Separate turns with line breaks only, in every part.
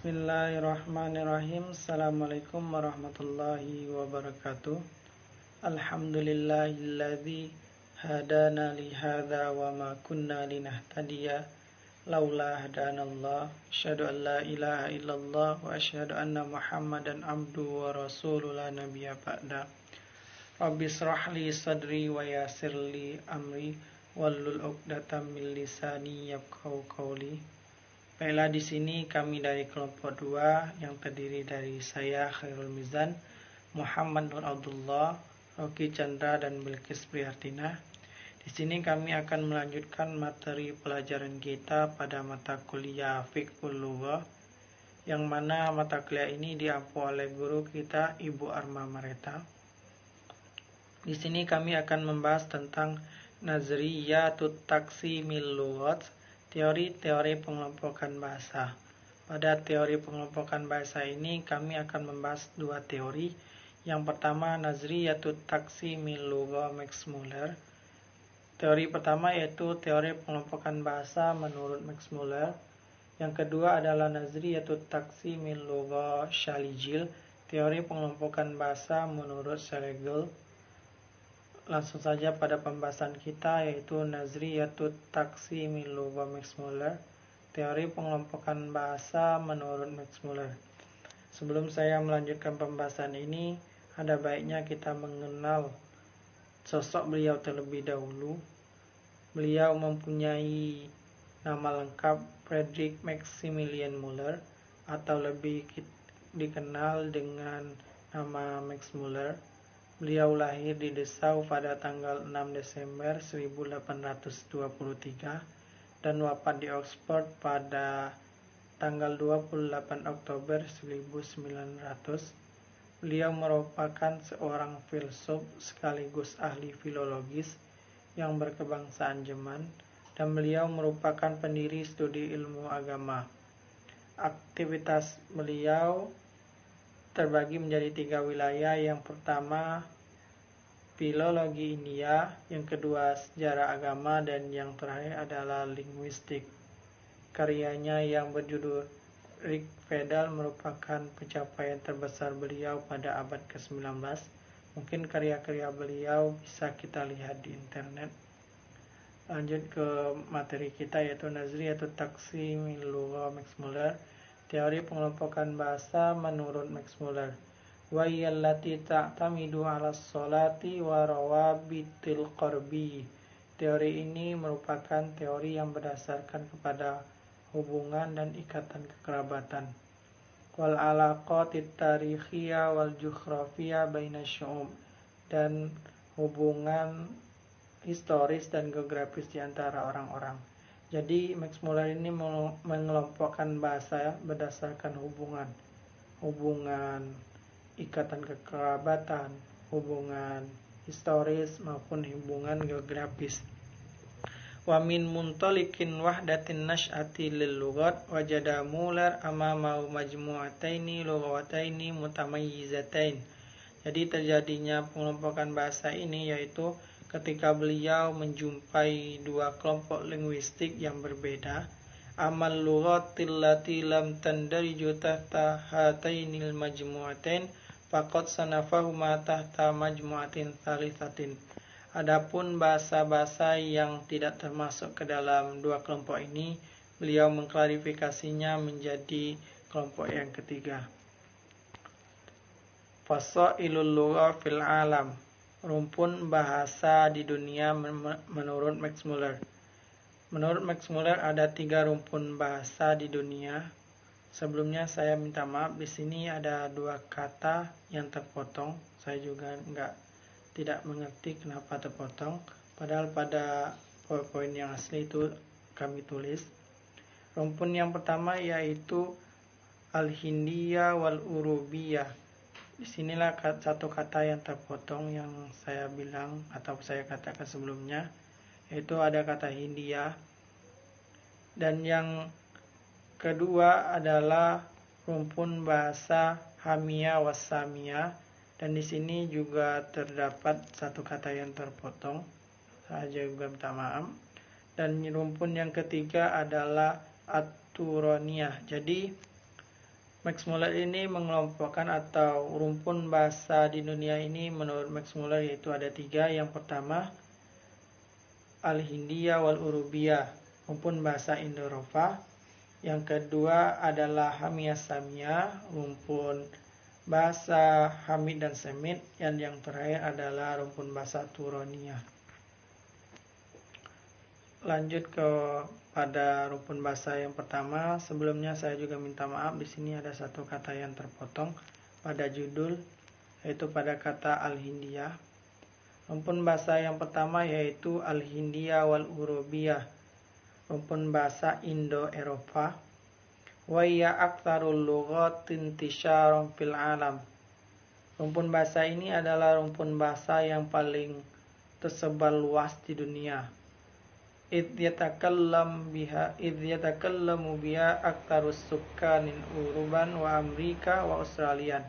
Bismillahirrahmanirrahim. Assalamualaikum warahmatullahi wabarakatuh. Alhamdulillahilladzi hadana li hadza wa ma kunna linahtadiya laula hadanallah. Asyhadu an la ilaha illallah wa asyhadu anna Muhammadan abduhu wa rasuluhu la nabiyya ba'da. Rabbi shrah li sadri wa yassir li amri wahlul 'uqdatam min lisani yafqahu qawli. Baiklah, di sini kami dari kelompok 2 yang terdiri dari saya Khairul Mizan, Muhammad Nur Abdullah, Rocky Chandra dan Bilqis Prihartina. Di sini kami akan melanjutkan materi pelajaran kita pada mata kuliah Fiqhul Lughah, yang mana mata kuliah ini diampu oleh guru kita Ibu Arma Mareta. Di sini kami akan membahas tentang Nazriyatut Taqsimil Lughat, teori-teori pengelompokan bahasa. Pada teori pengelompokan bahasa ini kami akan membahas 2 teori. Yang pertama, Nazriyatut Taqsimil Lughah Max Muller. Teori pertama yaitu teori pengelompokan bahasa menurut Max Muller. Yang kedua adalah Nazriyatut Taqsimil Lughah Shaligil, teori pengelompokan bahasa menurut Schlegel. Langsung saja pada pembahasan kita, yaitu Nazriyatut Taqsimil Lughah Max Muller, teori pengelompokan bahasa menurut Max Muller. Sebelum saya melanjutkan pembahasan ini, ada baiknya kita mengenal sosok beliau terlebih dahulu. Beliau mempunyai nama lengkap Friedrich Maximilian Muller, atau lebih dikenal dengan nama Max Muller. Beliau lahir di Dessau pada tanggal 6 Desember 1823 dan wafat di Oxford pada tanggal 28 Oktober 1900. Beliau merupakan seorang filsuf sekaligus ahli filologis yang berkebangsaan Jerman, dan beliau merupakan pendiri studi ilmu agama. Aktivitas beliau terbagi menjadi 3 wilayah. Yang pertama, filologi India, yang kedua sejarah agama, dan yang terakhir adalah linguistik. Karyanya yang berjudul Rig Veda merupakan pencapaian terbesar beliau pada abad ke-19. Mungkin karya-karya beliau bisa kita lihat di internet. Lanjut ke materi kita, yaitu Nazriyatut Taqsimil Lughah Max Muller, teori pengelompokan bahasa menurut Max Muller. Wa yallati ta'tamidu 'ala sholati wa rawabitil qarbi. Teori ini merupakan teori yang berdasarkan kepada hubungan dan ikatan kekerabatan. Wal alaqatit tarikhiyah wal jughrafiyah baina syu'ub, dan hubungan historis dan geografis di antara orang-orang. Jadi Max Muller ini mengelompokkan bahasa berdasarkan hubungan ikatan kekerabatan, hubungan historis maupun hubungan geografis. Wa min muntaliqin wahdatin nash'ati lil lughat wajada Muller amama majmu'ataini lughawataini mutamayyizatain. Jadi terjadinya pengelompokan bahasa ini yaitu ketika beliau menjumpai 2 kelompok linguistik yang berbeda. Amal lughatil lati lam tandariju tahta hatainil majmu'atain faqad sanafahuma tahta majmu'atin tsalitsatin. Adapun bahasa-bahasa yang tidak termasuk ke dalam 2 kelompok ini, beliau mengklarifikasinya menjadi kelompok yang ketiga. Fasailul lughah fil alam, rumpun bahasa di dunia menurut Max Muller. Menurut Max Muller ada 3 rumpun bahasa di dunia. Sebelumnya saya minta maaf, di sini ada 2 kata yang terpotong. Saya juga tidak mengerti kenapa terpotong, padahal pada PowerPoint yang asli itu kami tulis. Rumpun yang pertama yaitu al-hindiyah wal urubiyah. Disinilah satu kata yang terpotong yang saya bilang atau saya katakan sebelumnya, yaitu ada kata Hindia. Dan yang kedua adalah rumpun bahasa Hamiyah Wasamiyah, dan di sini juga terdapat satu kata yang terpotong. Saya juga minta maaf. Dan rumpun yang ketiga adalah Aturoniyah. Jadi Max Muller ini mengelompokkan atau rumpun bahasa di dunia ini menurut Max Muller yaitu ada 3. Yang pertama Al-Hindiya wal Urubiyah, rumpun bahasa Indo-Eropa. Yang kedua adalah Hamiyah Samiyah, rumpun bahasa Hamid dan Semit. Yang terakhir adalah rumpun bahasa Turoniyah. Lanjut pada rumpun bahasa yang pertama. Sebelumnya saya juga minta maaf, di sini ada satu kata yang terpotong pada judul, yaitu pada kata Al-Hindiyah. Rumpun bahasa yang pertama yaitu Al-Hindiyah wal Urubiyah, rumpun bahasa Indo-Eropa. Wa ya aktsarul lughatin intisharan fil alam. Rumpun bahasa ini adalah rumpun bahasa yang paling tersebar luas di dunia. Idh yatakallamu biha aktsarus sukkanin Uruban wa Amerika wa Australia.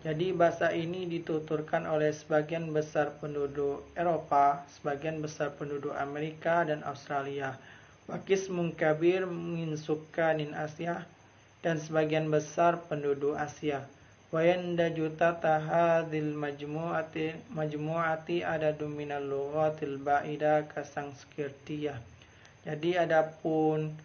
Jadi bahasa ini dituturkan oleh sebagian besar penduduk Eropa, sebagian besar penduduk Amerika dan Australia. Wa qismun kabir min sukkanin Asia, dan sebagian besar penduduk Asia. Wa yandaju tahta hadhil majmu'ati adadun minal lughatil ba'ida ka Sanskertiyah. Jadi adapun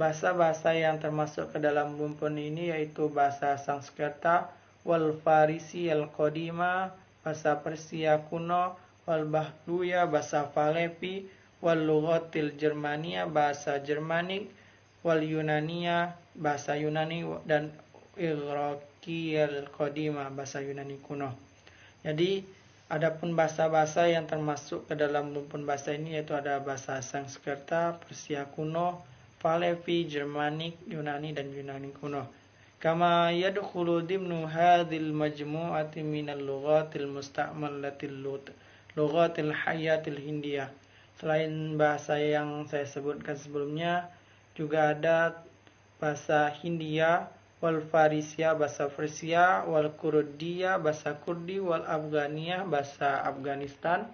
bahasa-bahasa yang termasuk ke dalam rumpun ini yaitu bahasa Sanskerta, wal Farisi al Qadima, bahasa Persia kuno, wal Bahduya, bahasa Falepi, wal Lughatil Jermania, bahasa Jermanik, wal Yunania, bahasa Yunani, dan Iraqi al Qadima, bahasa Yunani kuno. Jadi adapun bahasa-bahasa yang termasuk ke dalam rumpun bahasa ini yaitu ada bahasa Sanskerta, Persia kuno, Falepi, Jermanik, Yunani, dan Yunani kuno. Kama yadkhulu dimnu hadhil majmu'ati minal lughatil musta'malatil lughatil hayatil hindiyah. Selain bahasa yang saya sebutkan sebelumnya, juga ada bahasa Hindia, wal Farisia, bahasa Persia, wal Kurdiya, bahasa Kurdi, wal Afganiyah, bahasa Afghanistan,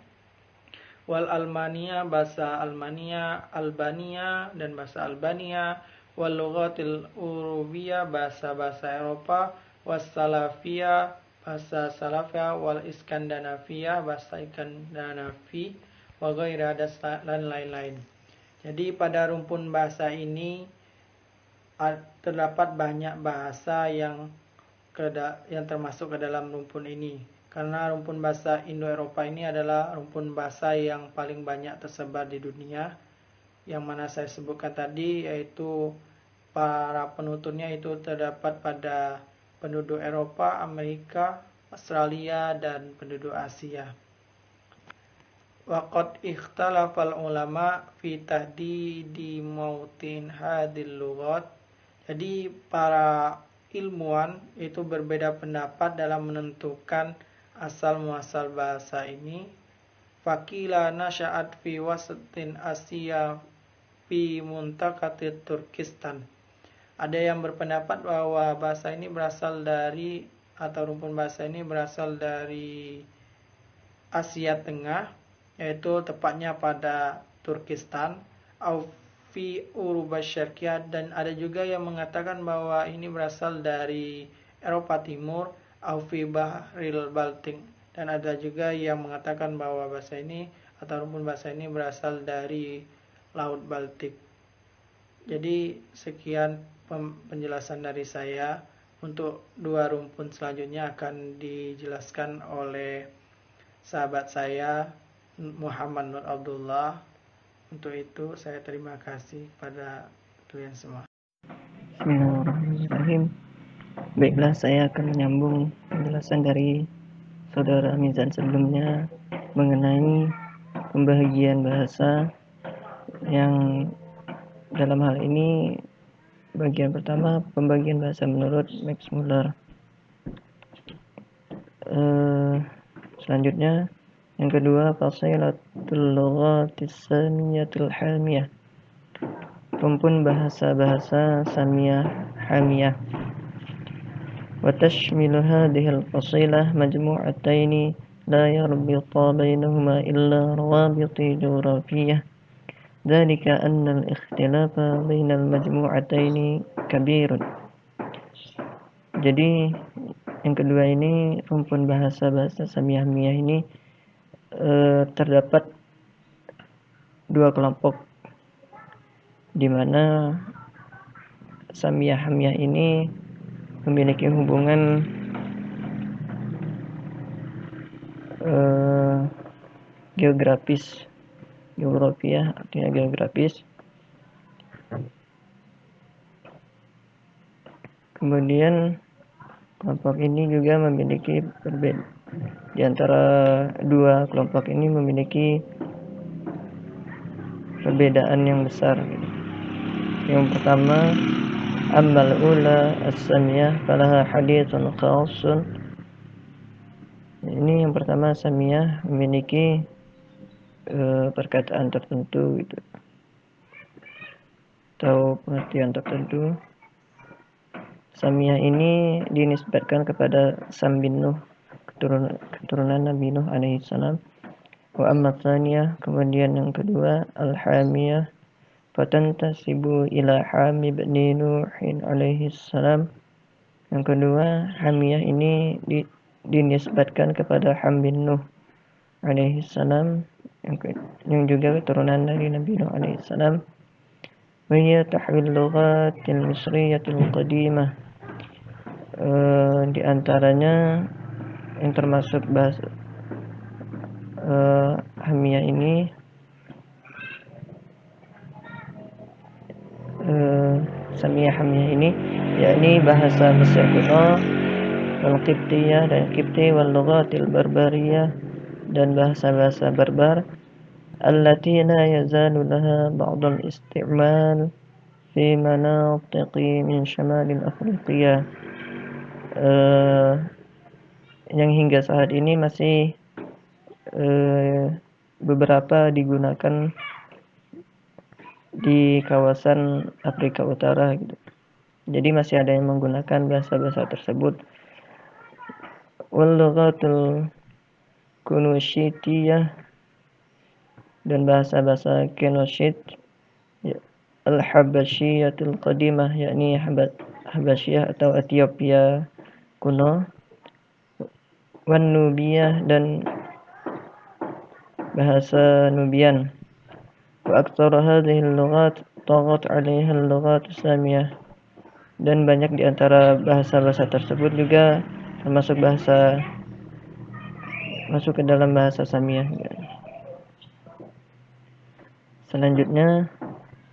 wal Almania, bahasa Almania, Albania, dan bahasa Albania, wal Lughatil Urubiyah, bahasa-bahasa Eropa, was Salafiyah, bahasa Salafiyah, wal Iskandinaviyah, bahasa Iskandinavi, wa ghairah, dan lain-lain. Jadi pada rumpun bahasa ini terdapat banyak bahasa yang termasuk ke dalam rumpun ini. Karena rumpun bahasa Indo-Eropa ini adalah rumpun bahasa yang paling banyak tersebar di dunia. Yang mana saya sebutkan tadi yaitu para penuturnya itu terdapat pada penduduk Eropa, Amerika, Australia, dan penduduk Asia. Waqad ikhtalafal ulama fi tahdidi mautin hadil lughat. Jadi para ilmuwan itu berbeda pendapat dalam menentukan asal muasal bahasa ini. Faqila nasya'at fi wasatin Asia fi muntaqatit Turkistan. Ada yang berpendapat bahwa bahasa ini berasal dari, atau rumpun bahasa ini berasal dari Asia Tengah, yaitu tepatnya pada Turkistan, au fi Uruba Syarqiyah, dan ada juga yang mengatakan bahwa ini berasal dari Eropa Timur, au fi Bahril Baltik, dan ada juga yang mengatakan bahwa bahasa ini atau rumpun bahasa ini berasal dari Laut Baltik. Jadi sekian penjelasan dari saya. Untuk dua rumpun selanjutnya akan dijelaskan oleh sahabat saya Muhammad Nur Abdullah. Untuk itu saya terima kasih pada kalian semua.
Bismillahirrahmanirrahim. Baiklah, saya akan menyambung penjelasan dari Saudara Mizan sebelumnya mengenai pembagian bahasa yang dalam hal ini bagian pertama pembagian bahasa menurut Max Muller. Selanjutnya yang kedua fasilatul lughatis samiyatul hamiyah, rumpun bahasa-bahasa samiyah hamiyah. Wa tashmilu hadhil fasilah majmu'ataini la yarbita bainahuma illa rawabiti jughrafiyah. ذلك أن الاختلاف بين المجموعتين كبير. Jadi yang kedua ini rumpun bahasa-bahasa samiyah-hamiyah ini terdapat dua kelompok, di mana samiyah-hamiyah ini memiliki hubungan geografis. Geografiah artinya geografis. Kemudian kelompok ini juga memiliki perbedaan. Di antara dua kelompok ini memiliki perbedaan yang besar. Yang pertama, ammal ula as-samiyah falaha haditsun khasun. Ini yang pertama, samiyah memiliki perkataan tertentu gitu, atau pengertian tertentu. Samiyah ini dinisbatkan kepada Sam bin Nuh, keturunan Nabi Nuh alaihi salam. Wa amma tsaniyah, kemudian yang kedua, al-hamiyah fatantasibu ila Hami bin Nuhin alaihi salam. Yang kedua, hamiyah ini dinisbatkan kepada Ham bin Nuh alaihi salam, yang juga keturunan dari Nabi Nuh alaihi salam. Wa hiya tahwil lughatil misriyatil qadimah. Di antaranya yang termasuk bahasa hamiyah ini samiyah hamiyah ini yakni bahasa Mesir kuno, wal Qibtiyah dan Qibti, wal lughatil barbariyah dan bahasa-bahasa barbar, allati la yazalu laha ba'd al-isti'mal fi manatiqi min shamalil Afriqiyah, yang hingga saat ini masih beberapa digunakan di kawasan Afrika Utara gitu. Jadi masih ada yang menggunakan bahasa-bahasa tersebut. Wal lughatul kunushitiyah dan bahasa-bahasa Kunushit, al-habasyiyatul qadimah, yakni Habasyah atau Ethiopia kuno, wan Nubiyah dan bahasa Nubian. Wa aktsara hadhihi al-lughat taghat 'alayha al-lughat as-samiyah, dan banyak di antara bahasa-bahasa tersebut juga masuk ke dalam bahasa samiyah. Selanjutnya,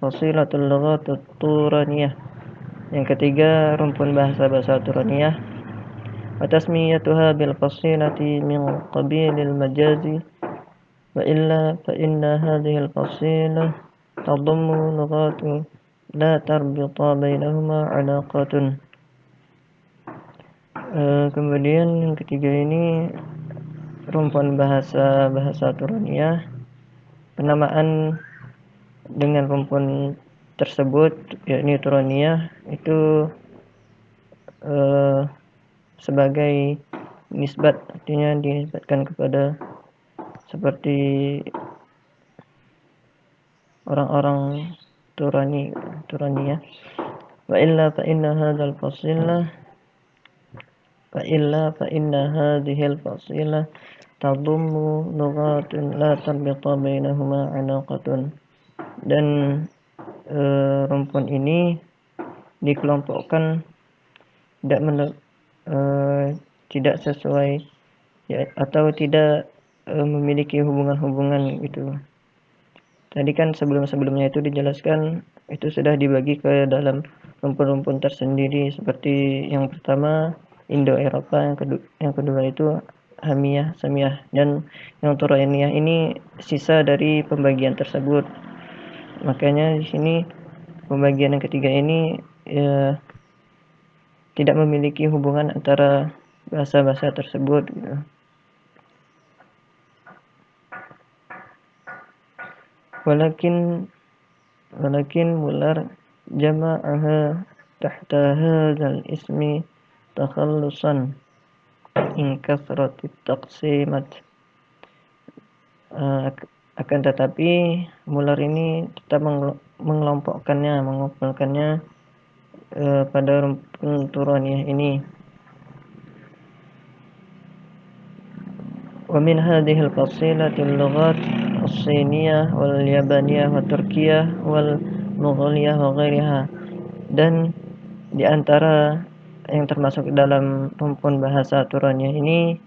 fasilatul lughatut turaniyah. Yang ketiga, rumpun bahasa-bahasa Turaniyah. Wa tasmiyatuha bil fasilati min qabilil majazi, wa illa fa inna hadhihi al fasilah tadammu lughatu la tarbita bainahuma 'alaqatun. Kemudian yang ketiga ini rumpun bahasa-bahasa Turaniyah. Penamaan dengan rumpun tersebut yakni Turaniyah itu sebagai nisbat, artinya dinisbatkan kepada seperti orang-orang Turaniyah. Wa illa fa inna hadzal fasilah hadhil fasilah tadummu lughatun la tarbita bainahuma 'alaqatun. Dan rumpun ini dikelompokkan tidak sesuai atau tidak memiliki hubungan-hubungan gitu. Tadi kan sebelumnya itu dijelaskan, itu sudah dibagi ke dalam rumpun-rumpun tersendiri, seperti yang pertama Indo-Eropa, yang kedua itu Hamiyah, Samiyah, dan yang Turaniyah ini sisa dari pembagian tersebut. Makanya di sini pembagian yang ketiga ini tidak memiliki hubungan antara bahasa-bahasa tersebut gitu. Walakin Muller jama'aha tahta hadzal ismi takhallusan in kasratit taqsimat. Akan tetapi Muller ini tetap mengumpulkannya pada rumpun Turaniyah ini ومن هذه الفصيلة اللغات الصينية واليابانية والتركية والمغولية وغيرها. Dan di antara yang termasuk dalam rumpun bahasa aturannya ini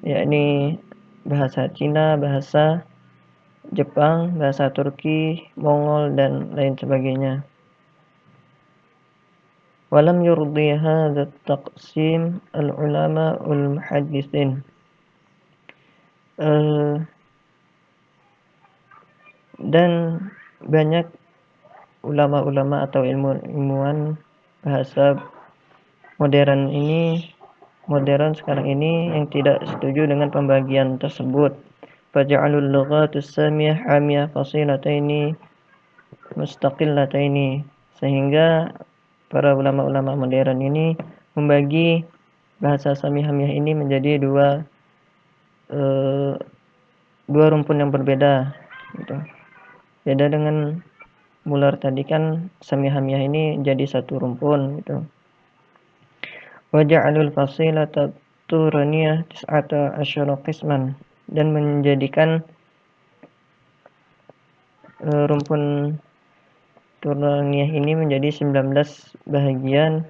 yakni bahasa Cina, bahasa Jepang, bahasa Turki, Mongol, dan lain sebagainya. Walam yurdi hadha taqsim al-ulama al-muhaddithin. Dan banyak ulama-ulama atau ilmuwan bahasa modern sekarang ini yang tidak setuju dengan pembagian tersebut. Faja'alul lughatus samiyah hamiyah fasilataini mustaqillataini, sehingga para ulama-ulama modern ini membagi bahasa samiyah ini menjadi dua rumpun yang berbeda gitu. Beda dengan Muller tadi kan samiyah ini jadi satu rumpun gitu. Waja'alul fasilata turaniyah tis'ata asyara qisman, dan menjadikan rumpun turaniyah ini menjadi 19 bahagian.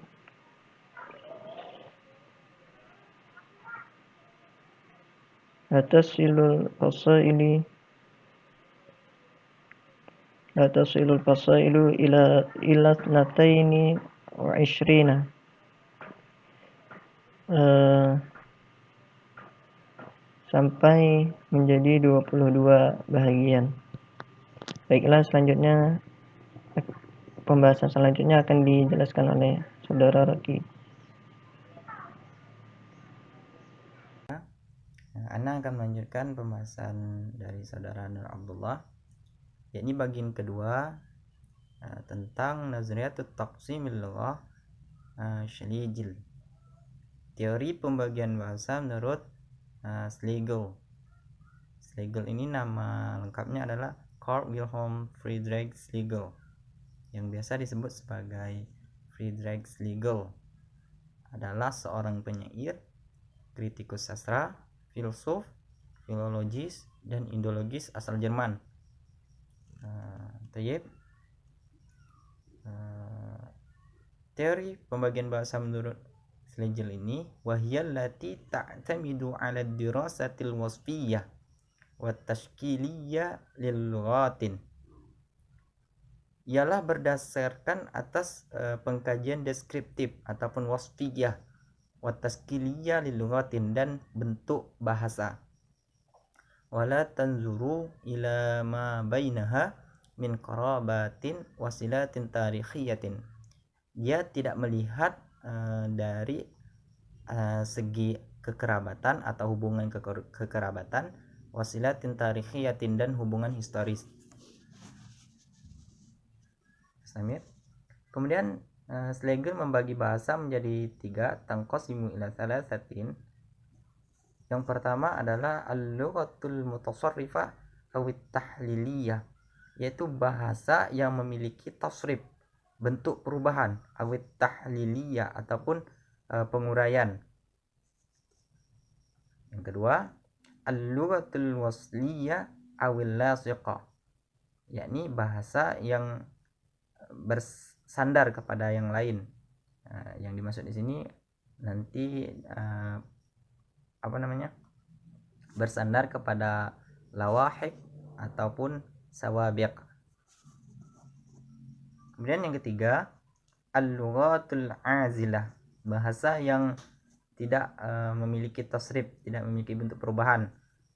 La tasilul fasailu ila thnataini wa ishrina. Sampai menjadi 22 bahagian. Baiklah, selanjutnya pembahasan selanjutnya akan dijelaskan oleh saudara Raki.
Ana akan melanjutkan pembahasan dari saudara Nur Abdullah, yakni bagian kedua tentang nazriyatut taqsimil lughah Schlegel, teori pembagian bahasa menurut Schlegel. Schlegel ini nama lengkapnya adalah Carl Wilhelm Friedrich Schlegel, yang biasa disebut sebagai Friedrich Schlegel. Adalah seorang penyair, kritikus sastra, filsuf, filologis, dan indologis asal Jerman. Teori pembagian bahasa menurut Schlegel ini wahiyal lati ta'tamidu 'ala dirasatil wasfiyyah wa tashkiliyyah lil lughatin, ialah berdasarkan atas pengkajian deskriptif ataupun wasfiyah wa tashkiliyyah lil lughatin, dan bentuk bahasa. Wala tanzuru ila ma bainaha min qarabatin wasilatin tarikhiyatin, dia tidak melihat dari segi kekerabatan atau hubungan kekerabatan, wasilatin tarikhiyatin, dan hubungan historis. Kemudian Schlegel membagi bahasa menjadi 3, tanqasimu ila thalathatin. Yang pertama adalah al-lughatul mutasarrifah awit tahliliyah, yaitu bahasa yang memiliki tasrif, bentuk perubahan, awit tahliliyah ataupun penguraian. Yang kedua, al-lughatul wasliyah awil lasiqah, yakni bahasa yang bersandar kepada yang lain. Yang dimaksud di sini nanti bersandar kepada lawahik ataupun sawabiq. Kemudian yang ketiga, al-lughatul azilah, bahasa yang tidak memiliki tasrif, tidak memiliki bentuk perubahan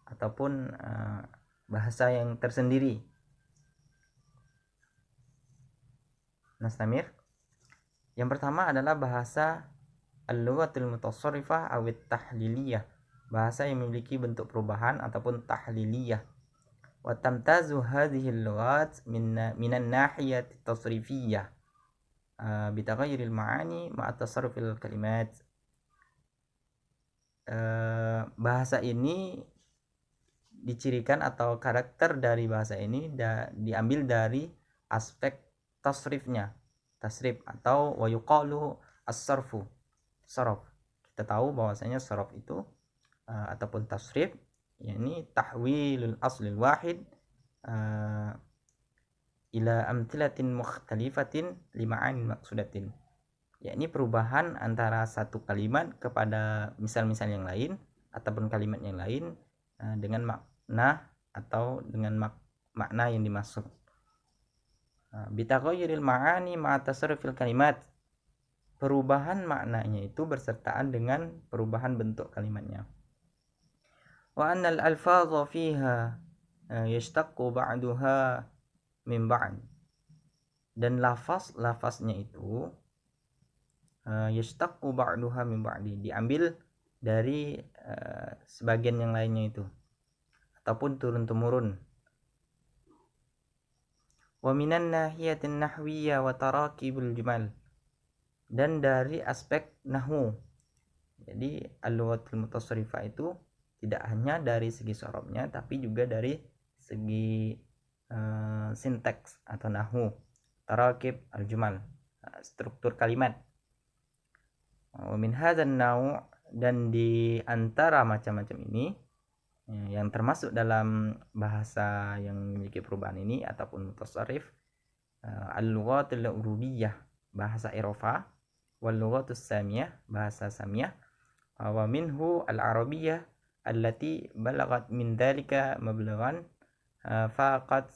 ataupun bahasa yang tersendiri. Nastamir. Yang pertama adalah bahasa al-lughatul mutasarrifah awit tahliliyah, bahasa yang memiliki bentuk perubahan ataupun tahliliyah. Wa tamtazu hadhihi al-lughat minan nahiyat tasrifiyah bi taghayyuril ma'ani ma'a tasarrufil kalimat. Bahasa ini dicirikan atau karakter dari bahasa ini diambil dari aspek tasrifnya, tasrif atau wa yuqalu as-sarfu, saraf. Kita tahu bahwasanya saraf itu ataupun tasrif yakni tahwilul aslil wahid ila amthilatin mukhtalifatin lima'anin maqsudatin, yakni perubahan antara satu kalimat kepada misal-misal yang lain ataupun kalimat yang lain dengan makna atau dengan makna yang dimaksud. Bitaghayyuril ma'ani ma'a tasarrufil kalimat, perubahan maknanya itu bersertaan dengan perubahan bentuk kalimatnya. Wa annal alfadha fiha yashtaqqu ba'duha min ba'd, dan lafaznya itu yashtaqqu ba'duha min ba'di, diambil dari sebagian yang lainnya itu ataupun turun-temurun. Wa minan nahiyatin nahwiyya wa tarakibul jumal, dan dari aspek nahwu. Jadi al-lughatul mutasarrifah itu tidak hanya dari segi sorobnya tapi juga dari segi sinteks atau nahwu, tarakib al-jumal, struktur kalimat. Wa min hadzal naw', dan di antara macam-macam ini yang termasuk dalam bahasa yang memiliki perubahan ini ataupun mutasarrif, al-lughatul urubiyah, bahasa Eropa, wal lughatus samiyah, bahasa samiyah, wa minhu al-arabiyyah allati balagat min dzalika mablaghan faqat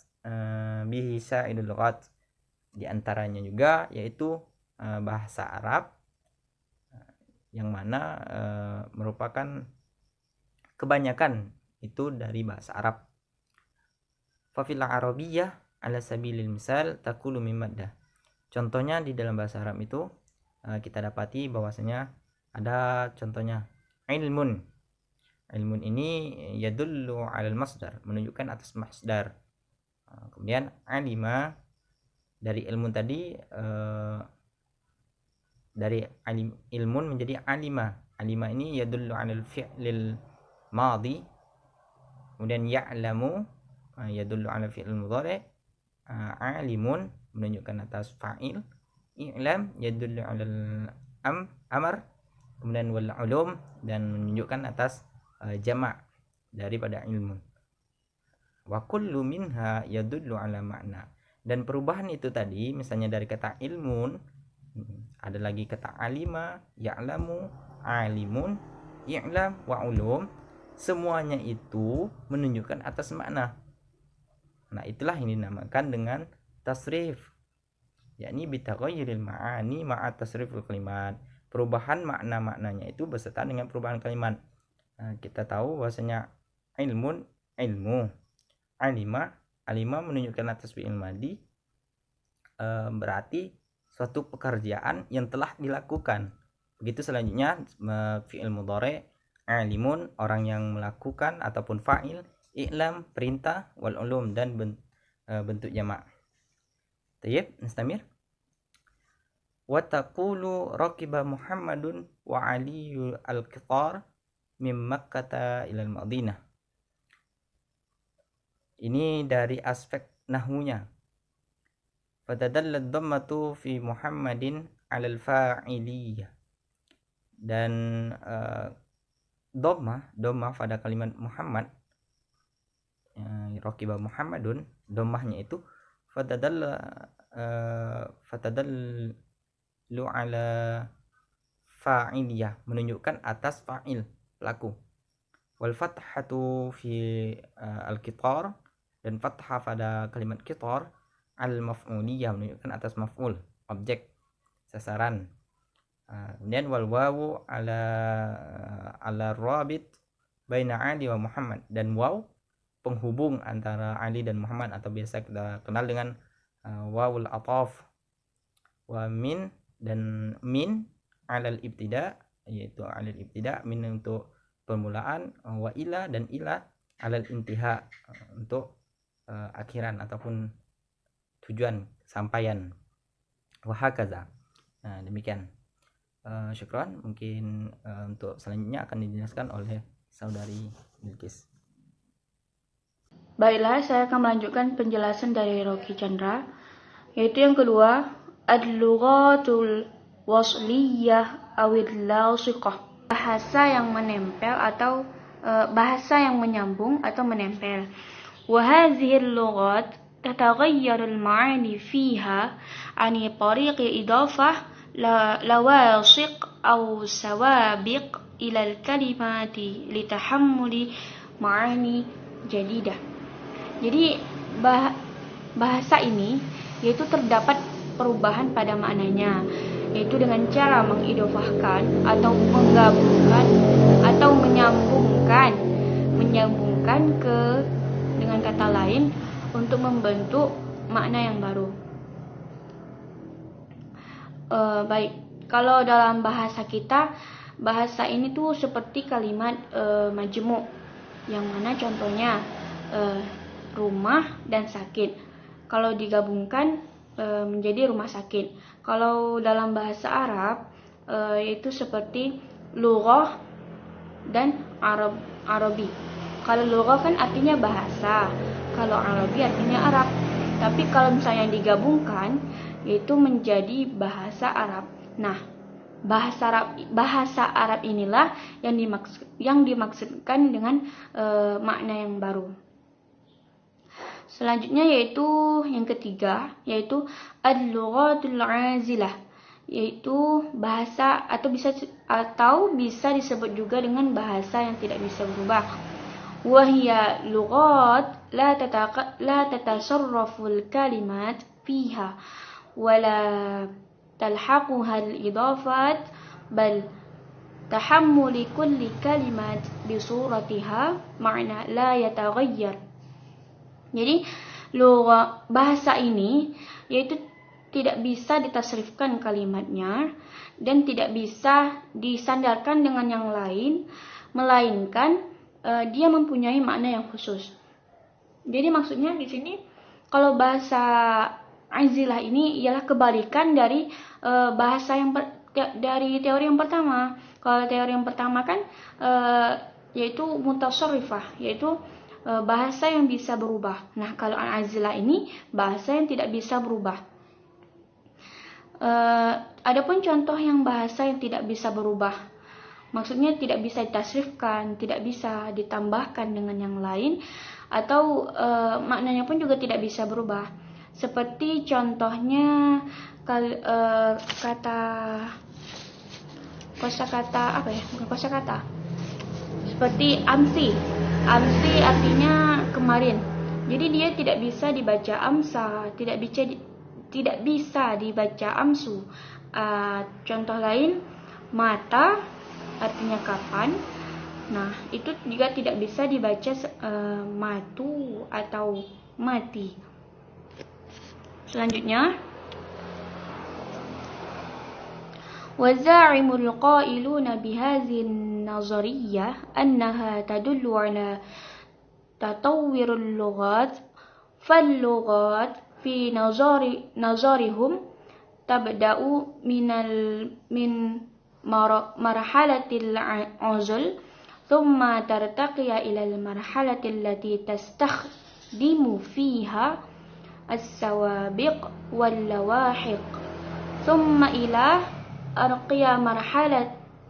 bihi sa'idul lughat. Di antaranya juga yaitu bahasa Arab yang mana merupakan kebanyakan itu dari bahasa Arab. Fa fil arabiyyah ala sabilil misal taqulu min maddah. Contohnya di dalam bahasa Arab itu kita dapati bahwasanya ada contohnya ilmun. Ilmun ini yadullu 'alal masdar, menunjukkan atas masdar. Kemudian alima, dari ilmu tadi dari ilmun menjadi alima. Alima ini yadullu 'alal fi'lil madhi. Kemudian ya'lamu yadullu 'alal fi'lil mudhari'. Alimun menunjukkan atas fa'il. I'lam yadullu 'alal amr. Kemudian wal ulum, dan menunjukkan atas jamak daripada ilmu. Wa kullu minha yadullu 'ala makna, dan perubahan itu tadi misalnya dari kata ilmun ada lagi kata alima, ya'lamu, alimun, i'lam, wa ulum, semuanya itu menunjukkan atas makna. Nah, itulah yang dinamakan dengan tasrif, yakni bitaghayyuril ma'ani ma'a tasriful kalimat, perubahan makna-maknanya itu beserta dengan perubahan kalimat. Kita tahu bahwasanya ilmun, ilmu, alima menunjukkan atas fi'il madi, berarti suatu pekerjaan yang telah dilakukan. Begitu selanjutnya fi'il mudhari', alimun, orang yang melakukan ataupun fa'il, i'lam, perintah, wal ulum, dan bentuk jamak. Tayyib, nastamir. Wa taqulu raqiba Muhammadun wa Aliyu al-Qitar min Makkah ila al-Madinah. Ini dari aspek nahwunya. Fatadalla dhammatu fi Muhammadin 'ala al-fa'iliyah. Dan dhammah pada kalimat Muhammad, raqiba Muhammadun, dhammahnya itu fatadallu 'ala fa'iliyah, menunjukkan atas fa'il, pelaku. Wal fathatu fi al-qitar, dan fathah pada kalimat qitar al-maf'uliyah, menunjukkan atas maf'ul, objek, sasaran. Kemudian wal wawu ala rabit baina Ali wa Muhammad, dan waw penghubung antara Ali dan Muhammad, atau biasa kita kenal dengan wawul ataf. Wa min, dan min alal ibtida, yaitu alal ibtida, min untuk permulaan, wa ila, dan ila alal intiha, untuk akhiran ataupun tujuan, sampaian. Wa hakaza. Nah, demikian. Syukran. Mungkin untuk selanjutnya akan dijelaskan oleh saudari Bilqis.
Baiklah, saya akan melanjutkan penjelasan dari Rocky Chandra, yaitu yang kedua, ad-lughatul wasliyah awil lasiqah, bahasa yang menempel atau bahasa yang menyambung atau menempel. Wa hadhihi al-lughat tataghayyar al-ma'ani fiha 'an tariq idafah lawasiq aw sawabiq ila al-kalimati litahammuli ma'ani jadidah. Jadi bahasa ini yaitu terdapat perubahan pada maknanya, yaitu dengan cara mengidofahkan atau menggabungkan atau menyambungkan ke dengan kata lain untuk membentuk makna yang baru. Baik, kalau dalam bahasa kita, bahasa ini tuh seperti kalimat majmu', yang mana contohnya rumah dan sakit. Kalau digabungkan menjadi rumah sakit. Kalau dalam bahasa Arab itu seperti lughah dan Arabi. Kalau lughah kan artinya bahasa, kalau Arabi artinya Arab. Tapi kalau misalnya digabungkan yaitu menjadi bahasa Arab. Nah, bahasa Arab inilah yang dimaksudkan dengan makna yang baru. Selanjutnya yaitu yang ketiga, yaitu al-lughatul azilah, yaitu bahasa atau bisa disebut juga dengan bahasa yang tidak bisa berubah. Wa hiya lughat la tatasarrafu al-kalimat fiha wa la talhaquha al-idafat bal tahammuli kulli kalimat bi suratiha ma'na la yataghayyar. Jadi bahasa ini yaitu tidak bisa ditasrifkan kalimatnya dan tidak bisa disandarkan dengan yang lain, melainkan dia mempunyai makna yang khusus. Jadi maksudnya di sini kalau bahasa azilah ini ialah kebalikan dari bahasa dari teori yang pertama. Kalau teori yang pertama kan yaitu mutasarrifah, yaitu bahasa yang bisa berubah. Nah, kalau al-azilah ini bahasa yang tidak bisa berubah. Adapun contoh yang bahasa yang tidak bisa berubah, maksudnya tidak bisa ditasrifkan, tidak bisa ditambahkan dengan yang lain, atau maknanya pun juga tidak bisa berubah. Seperti contohnya kosakata seperti amsi. Amsi artinya kemarin. Jadi dia tidak bisa dibaca amsa, tidak bisa dibaca amsu. Contoh lain, mata artinya kapan. Nah, itu juga tidak bisa dibaca matu atau mati. Selanjutnya, وزاعم القائلون بهذه النظرية أنها تدل على تطور اللغات فاللغات في نظرهم تبدأ من مرحلة العزل ثم ترتقي إلى المرحلة التي تستخدم فيها السوابق واللواحق ثم إلى أرقى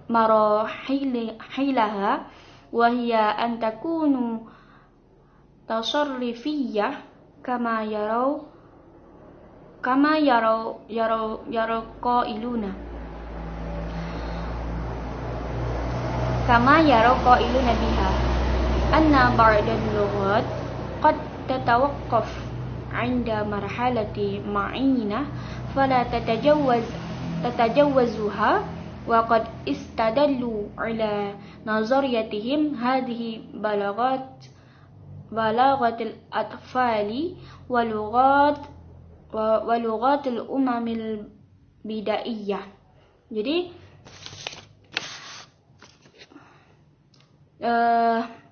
مراحلها وهي أن تكون تصرفية كما يرى قائلون بها أن بعض اللغات قد تتوقف عند مرحلة معينة فلا تتجوزها وقد استدلوا على نظريتهم هذه بلاغة الأطفال ولغات الأمم البدائية. Jadi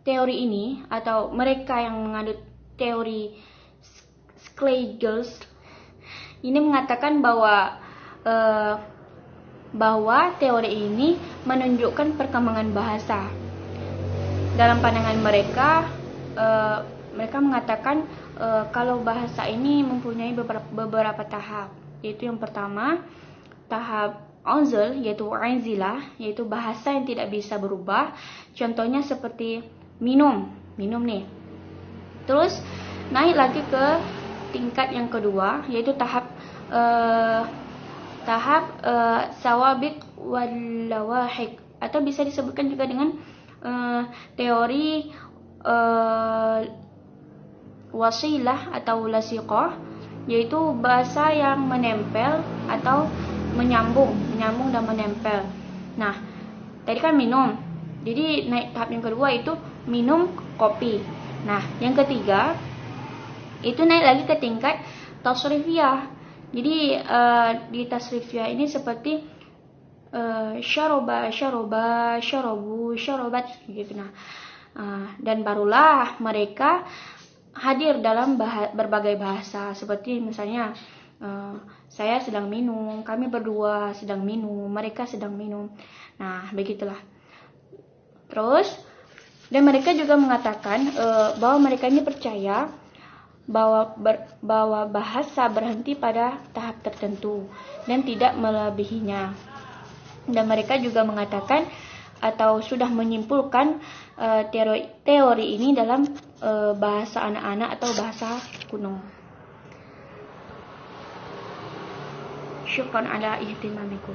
teori ini atau mereka yang menganut teori Schlegel ini mengatakan bahwa teori ini menunjukkan perkembangan bahasa. Dalam pandangan mereka, mereka mengatakan kalau bahasa ini mempunyai beberapa tahap. Yaitu yang pertama, tahap uzl, yaitu aizilah, yaitu bahasa yang tidak bisa berubah. Contohnya seperti minum nih. Terus naik lagi ke tingkat yang kedua, yaitu tahap sawabit wal lawahik, atau bisa disebutkan juga dengan teori wasilah atau lasiqah, yaitu bahasa yang menempel atau menyambung dan menempel. Nah, tadi kan minum. Jadi naik tahap yang kedua itu minum kopi. Nah, yang ketiga itu naik lagi ke tingkat tasrifiyah. Jadi di tasrifiyah ini seperti syaroba, syarabu, syarabat gitu. Nah, dan barulah mereka hadir dalam berbagai bahasa, seperti misalnya saya sedang minum, kami berdua sedang minum, mereka sedang minum. Nah, begitulah. Terus, dan mereka juga mengatakan bahwa mereka ini percaya bahwa bahasa berhenti pada tahap tertentu dan tidak melebihinya. Dan mereka juga mengatakan atau sudah menyimpulkan teori ini dalam bahasa anak-anak atau bahasa kuno. Syukran ala ihtimamikum.